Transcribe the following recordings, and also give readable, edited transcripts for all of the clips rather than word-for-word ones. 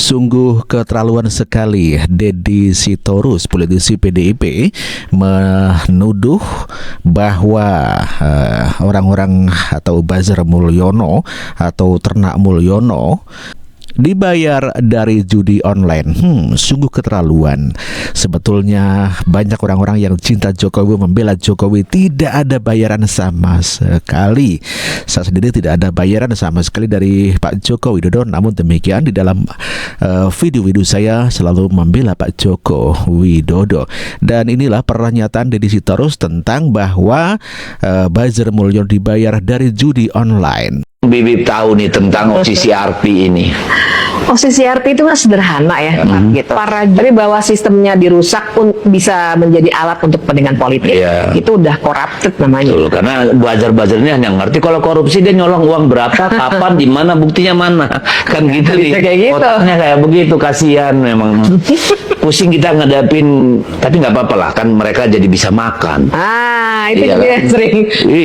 Sungguh keterlaluan sekali Deddy Sitorus, politisi PDIP, menuduh bahwa orang-orang atau buzzer Mulyono atau ternak Mulyono dibayar dari judi online. Sungguh keterlaluan. Sebetulnya banyak orang-orang yang cinta Jokowi, membela Jokowi, tidak ada bayaran sama sekali. Saya sendiri tidak ada bayaran sama sekali dari Pak Joko Widodo. Namun demikian, di dalam video-video saya selalu membela Pak Joko Widodo. Dan inilah pernyataan Deddy Sitorus tentang bahwa buzzer Mulyono dibayar dari judi online. Bibip tahu nih tentang OCCRP ini. OCCRP itu kan sederhana ya, gitu. Tapi bahwa sistemnya dirusak bisa menjadi alat untuk kepentingan politik, itu udah corrupted namanya. Betul, karena buzzer-buzzer ini hanya ngerti kalau korupsi dia nyolong uang berapa, kapan, di mana, buktinya mana, kan gitu nih. Kayak gitu. Otaknya kayak begitu, kasihan memang. Pusing kita ngadapin, tapi nggak apa-apa lah, kan mereka jadi bisa makan. Itu juga yang sering.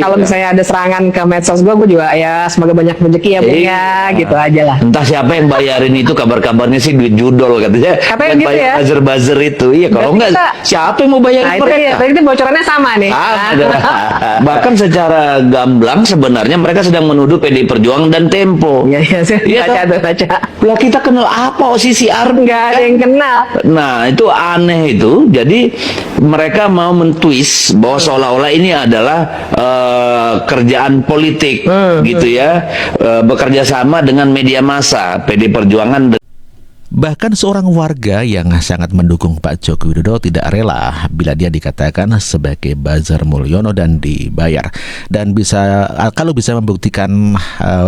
Kalau misalnya ada serangan ke medsos gue juga ya semoga banyak rezeki ya Bu ya, gitu aja lah. Entah siapa yang bayarin itu, kabar-kabarnya sih duit judol katanya. Katanya gitu ya. Buzzer-buzzer itu, iya kalau enggak siapa yang mau bayarin mereka? Berarti bocorannya sama nih. Bahkan secara gamblang sebenarnya mereka sedang menuduh PDI Perjuangan dan Tempo. Iya, baca. Lah kita kenal apa OCCRP? Nggak ada yang kenal. Nah itu aneh itu. Jadi mereka mau mentwist bahwa seolah-olah ini adalah kerjaan politik gitu ya, bekerja sama dengan media massa PDI Perjuangan. Bahkan seorang warga yang sangat mendukung Pak Joko Widodo tidak rela bila dia dikatakan sebagai buzzer Mulyono dan dibayar. Dan kalau bisa membuktikan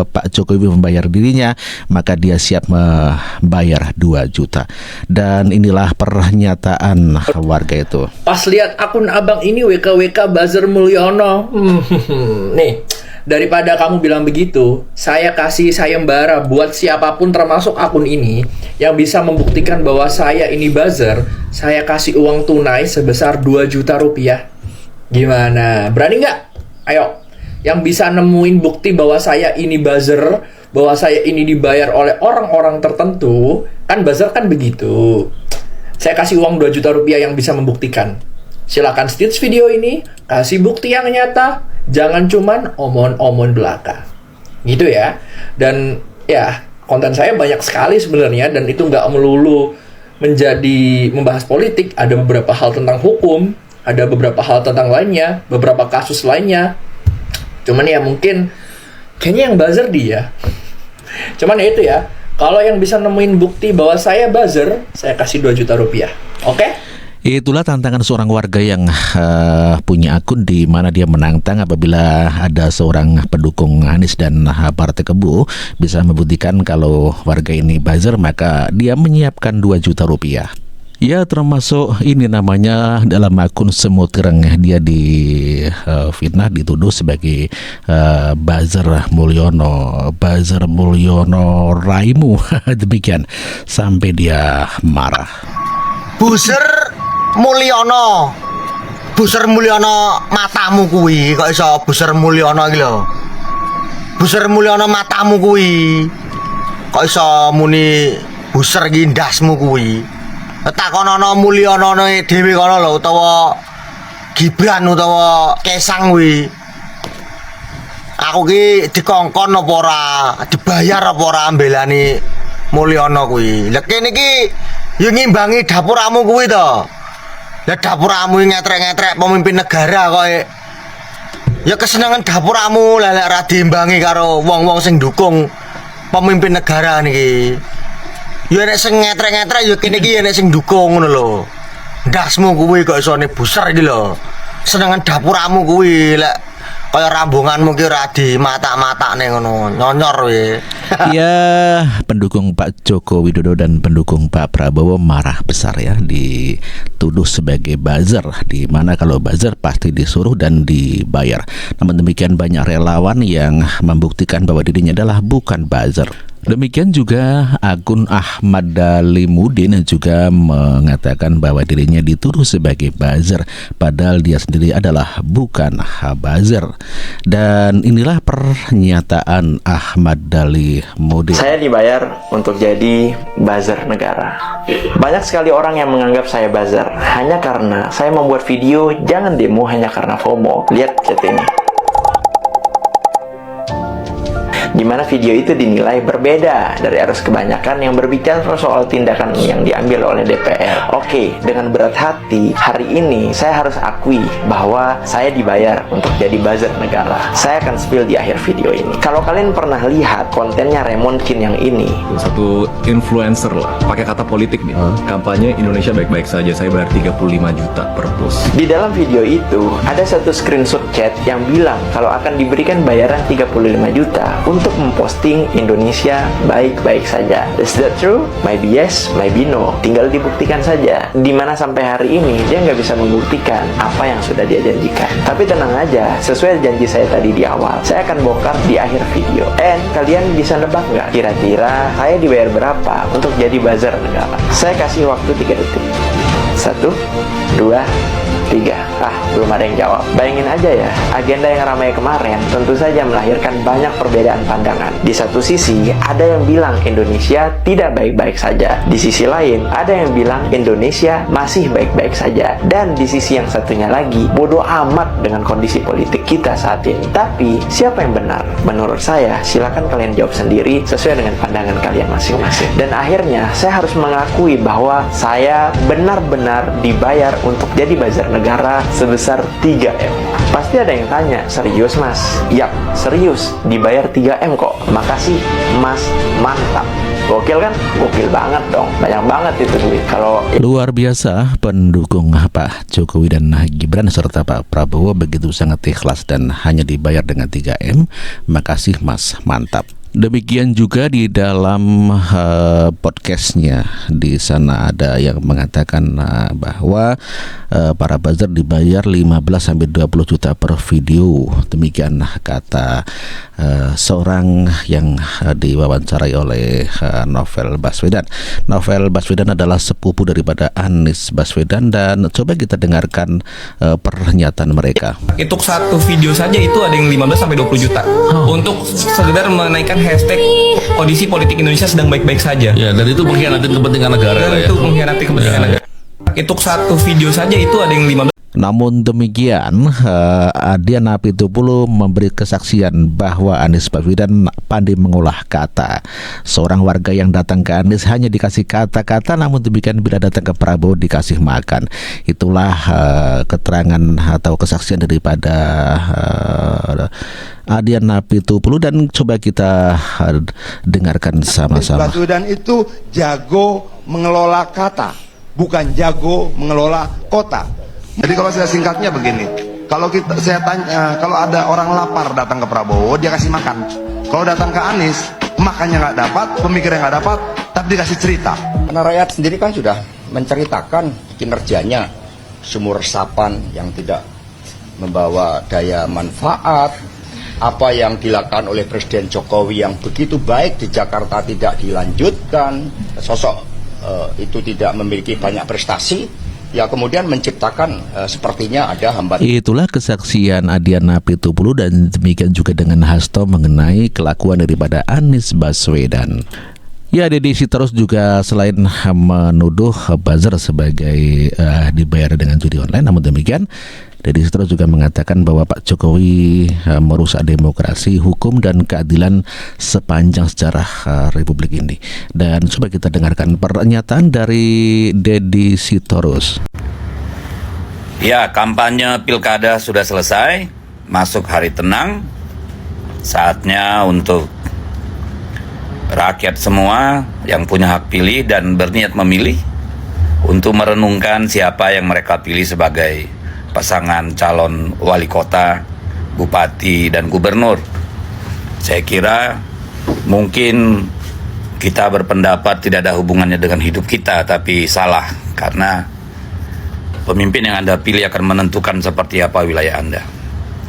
Pak Jokowi membayar dirinya, maka dia siap membayar 2 juta. Dan inilah pernyataan warga itu. Pas lihat akun abang ini WKWK buzzer Mulyono, nih. Daripada kamu bilang begitu, saya kasih sayembara buat siapapun termasuk akun ini yang bisa membuktikan bahwa saya ini buzzer. Saya kasih uang tunai sebesar 2 juta rupiah. Gimana? Berani nggak? Ayo. Yang bisa nemuin bukti bahwa saya ini buzzer, bahwa saya ini dibayar oleh orang-orang tertentu. Kan buzzer kan begitu. Saya kasih uang 2 juta rupiah yang bisa membuktikan. Silakan stitch video ini, kasih bukti yang nyata. Jangan cuman omon-omon belaka, gitu ya. Dan ya konten saya banyak sekali sebenarnya, dan itu nggak melulu menjadi membahas politik. Ada beberapa hal tentang hukum, ada beberapa hal tentang lainnya, beberapa kasus lainnya. Cuman ya mungkin kayaknya yang buzzer dia. Cuman ya itu ya, kalau yang bisa nemuin bukti bahwa saya buzzer, saya kasih 2 juta rupiah. Oke? Itulah tantangan seorang warga yang punya akun di mana dia menantang apabila ada seorang pendukung Anies dan Partai Kebo bisa membuktikan kalau warga ini buzzer, maka dia menyiapkan 2 juta rupiah. Ya, termasuk ini namanya dalam akun Semut Ireng, dia di fitnah, dituduh sebagai buzzer Mulyono Raimu. Demikian sampai dia marah. Buzzer Mulyono matamu kuwi, kok iso buzzer Mulyono iki lho. Buzzer Mulyono matamu kuwi, kok iso muni buzzer iki ndasmu kuwi. Takonono Mulyono dhewe kono lho, utawa Gibran utawa Kesang kuwi. Aku ki dikongkon apa ora, dibayar apa ora mbelani Mulyono kuwi. Lah kene iki yo ngimbangi dapuramu kuwi to. Lah dapuramu ngetrek-ngetrek pemimpin negara kok. Ya kesenangan dapuramu lek ora diimbangi karo wong-wong sing dukung pemimpin negara niki. Ya nek sing ngetrek-ngetrek ya kene iki nek sing dukung ngono lho. Ndasmu kuwi kok isone buser iki lho. Senengan dapuramu kuwi lek kaya rambunganmu ki ora di mata-matakne ngono, nyonyor we. Ya, pendukung Pak Joko Widodo dan pendukung Pak Prabowo marah besar ya, dituduh sebagai buzzer, di mana kalau buzzer pasti disuruh dan dibayar. Namun demikian banyak relawan yang membuktikan bahwa dirinya adalah bukan buzzer. Demikian juga akun Ahmad Dalimudin juga mengatakan bahwa dirinya dituduh sebagai buzzer, padahal dia sendiri adalah bukan buzzer. Dan inilah pernyataan Ahmad Dalimudin. Saya dibayar untuk jadi buzzer negara. Banyak sekali orang yang menganggap saya buzzer hanya karena saya membuat video jangan demo hanya karena FOMO. Lihat chat ini. Di mana video itu dinilai berbeda dari arus kebanyakan yang berbicara soal tindakan yang diambil oleh DPR. Oke, dengan berat hati, hari ini saya harus akui bahwa saya dibayar untuk jadi buzzer negara. Saya akan spill di akhir video ini. Kalau kalian pernah lihat kontennya Raymond Kin yang ini, satu influencer lah, pakai kata politik nih, kampanye Indonesia baik-baik saja, saya bayar 35 juta per post. Di dalam video itu, ada satu screenshot chat yang bilang kalau akan diberikan bayaran 35 juta untuk memposting Indonesia baik-baik saja. Is that true? Maybe yes, maybe no. Tinggal dibuktikan saja. Dimana sampai hari ini, dia nggak bisa membuktikan apa yang sudah dia janjikan. Tapi tenang aja, sesuai janji saya tadi di awal, saya akan bongkar di akhir video. And kalian bisa nebak nggak? Kira-kira saya dibayar berapa untuk jadi buzzer negara? Saya kasih waktu 3 detik. 1, 2, 3. Belum ada yang jawab. Bayangin aja ya, agenda yang ramai kemarin tentu saja melahirkan banyak perbedaan pandangan. Di satu sisi, ada yang bilang Indonesia tidak baik-baik saja. Di sisi lain, ada yang bilang Indonesia masih baik-baik saja. Dan di sisi yang satunya lagi, bodoh amat dengan kondisi politik kita saat ini. Tapi, siapa yang benar? Menurut saya, silakan kalian jawab sendiri sesuai dengan pandangan kalian masing-masing. Dan akhirnya, saya harus mengakui bahwa saya benar-benar dibayar untuk jadi buzzer negara sebesar 3M. Pasti ada yang tanya, serius mas? Yap, serius, dibayar 3M kok. Makasih mas, mantap. Gokil kan? Gokil banget dong. Banyak banget itu duit. Kalau luar biasa, pendukung Pak Jokowi dan Gibran serta Pak Prabowo begitu sangat ikhlas dan hanya dibayar dengan 3M. Makasih mas, mantap. Demikian juga di dalam podcastnya, di sana ada yang mengatakan bahwa para buzzer dibayar 15-20 juta per video. Demikian kata seorang yang diwawancarai oleh Novel Baswedan. Novel Baswedan adalah sepupu daripada Anies Baswedan, dan coba kita dengarkan pernyataan mereka. Untuk satu video saja itu ada yang 15-20 juta untuk sekedar menaikkan hashtag kondisi politik Indonesia sedang baik-baik saja. Ya, dan itu mengkhianati kepentingan negara. Dan itu mengkhianati kepentingan negara. Untuk satu video saja itu ada yang 15. Namun demikian, Adian Apitupulu memberi kesaksian bahwa Anies Baswedan pandai mengolah kata. Seorang warga yang datang ke Anies hanya dikasih kata-kata, namun demikian bila datang ke Prabowo dikasih makan. Itulah keterangan atau kesaksian daripada Adian Apitupulu, dan coba kita dengarkan sama-sama. Baswedan itu jago mengelola kata, bukan jago mengelola kota. Jadi kalau saya singkatnya begini, kalau saya tanya, kalau ada orang lapar datang ke Prabowo, dia kasih makan. Kalau datang ke Anies, makannya nggak dapat, pemikirannya nggak dapat, tapi dikasih cerita. Karena rakyat sendiri kan sudah menceritakan kinerjanya, sumur resapan yang tidak membawa daya manfaat, apa yang dilakukan oleh Presiden Jokowi yang begitu baik di Jakarta tidak dilanjutkan, sosok itu tidak memiliki banyak prestasi. Ya, kemudian menciptakan sepertinya ada hambatan. Itulah kesaksian Adian Apitupulu, dan demikian juga dengan Hasto mengenai kelakuan daripada Anies Baswedan. Ya, Deddy Sitorus juga selain menuduh buzzer sebagai dibayar dengan judi online, namun demikian Deddy Sitorus juga mengatakan bahwa Pak Jokowi merusak demokrasi, hukum, dan keadilan sepanjang sejarah Republik ini. Dan coba kita dengarkan pernyataan dari Deddy Sitorus. Ya, kampanye pilkada sudah selesai, masuk hari tenang. Saatnya untuk rakyat semua yang punya hak pilih dan berniat memilih untuk merenungkan siapa yang mereka pilih sebagai pasangan calon wali kota, bupati, dan gubernur. Saya kira mungkin kita berpendapat tidak ada hubungannya dengan hidup kita, tapi salah, karena pemimpin yang Anda pilih akan menentukan seperti apa wilayah Anda.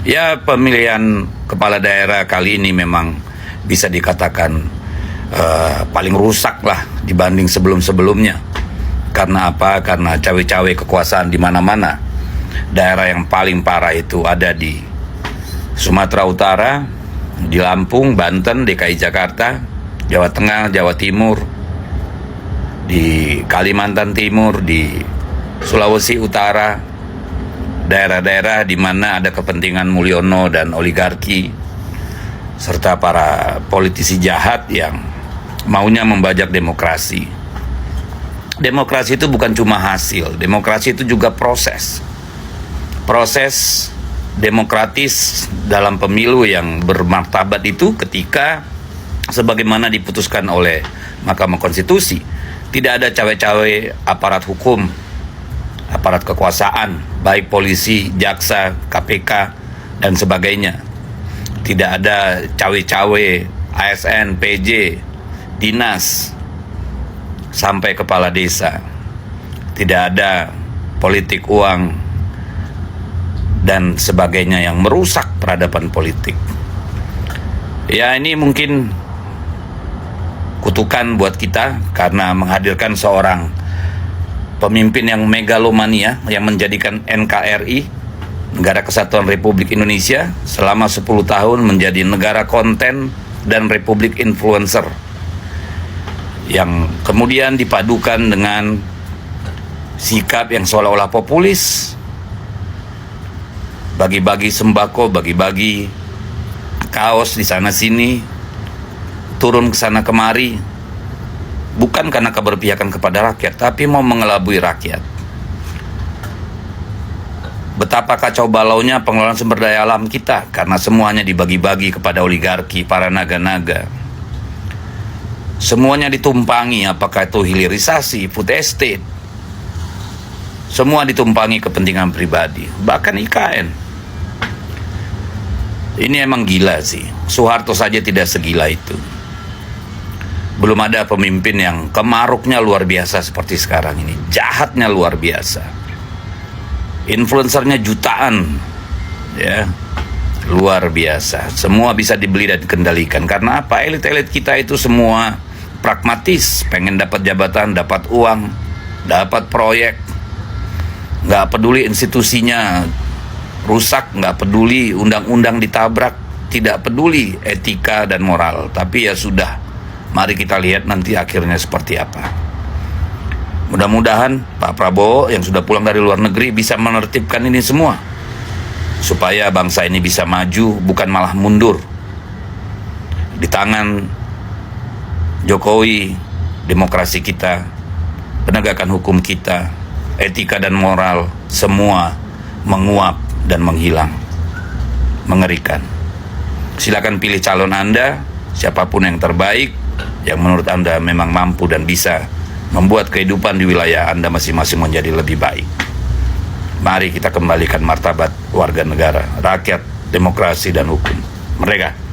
Ya, pemilihan kepala daerah kali ini memang bisa dikatakan paling rusak lah dibanding sebelum-sebelumnya. Karena apa? Karena cawe-cawe kekuasaan di mana-mana. Daerah yang paling parah itu ada di Sumatera Utara, di Lampung, Banten, DKI Jakarta, Jawa Tengah, Jawa Timur, di Kalimantan Timur, di Sulawesi Utara, daerah-daerah di mana ada kepentingan Mulyono dan oligarki, serta para politisi jahat yang maunya membajak demokrasi. Demokrasi itu bukan cuma hasil, demokrasi itu juga proses. Proses demokratis dalam pemilu yang bermartabat itu ketika sebagaimana diputuskan oleh Mahkamah Konstitusi, tidak ada cawe-cawe aparat hukum, aparat kekuasaan, baik polisi, jaksa, KPK, dan sebagainya. Tidak ada cawe-cawe ASN, PJ, dinas, sampai kepala desa. Tidak ada politik uang dan sebagainya yang merusak peradaban politik. Ya, ini mungkin kutukan buat kita karena menghadirkan seorang pemimpin yang megalomania yang menjadikan NKRI, Negara Kesatuan Republik Indonesia, selama 10 tahun menjadi negara konten dan republik influencer yang kemudian dipadukan dengan sikap yang seolah-olah populis, bagi-bagi sembako, bagi-bagi kaos di sana sini, turun ke sana kemari, bukan karena keberpihakan kepada rakyat, tapi mau mengelabui rakyat. Betapa kacau balaunya pengelolaan sumber daya alam kita, karena semuanya dibagi-bagi kepada oligarki, para naga-naga. Semuanya ditumpangi, apakah itu hilirisasi, food estate, semua ditumpangi kepentingan pribadi, bahkan IKN. Ini emang gila sih. Soeharto saja tidak segila itu. Belum ada pemimpin yang kemaruknya luar biasa seperti sekarang ini. Jahatnya luar biasa. Influencernya jutaan, ya, luar biasa. Semua bisa dibeli dan dikendalikan. Karena apa? Elit-elit kita itu semua pragmatis, pengen dapat jabatan, dapat uang, dapat proyek, nggak peduli institusinya rusak, nggak peduli undang-undang ditabrak, tidak peduli etika dan moral. Tapi ya sudah, mari kita lihat nanti akhirnya seperti apa. Mudah-mudahan Pak Prabowo yang sudah pulang dari luar negeri bisa menertibkan ini semua, supaya bangsa ini bisa maju, bukan malah mundur. Di tangan Jokowi, demokrasi kita, penegakan hukum kita, etika dan moral, semua menguap dan menghilang. Mengerikan. Silakan pilih calon Anda, siapapun yang terbaik, yang menurut Anda memang mampu dan bisa membuat kehidupan di wilayah Anda masing-masing menjadi lebih baik. Mari kita kembalikan martabat warga negara, rakyat, demokrasi, dan hukum. Merdeka!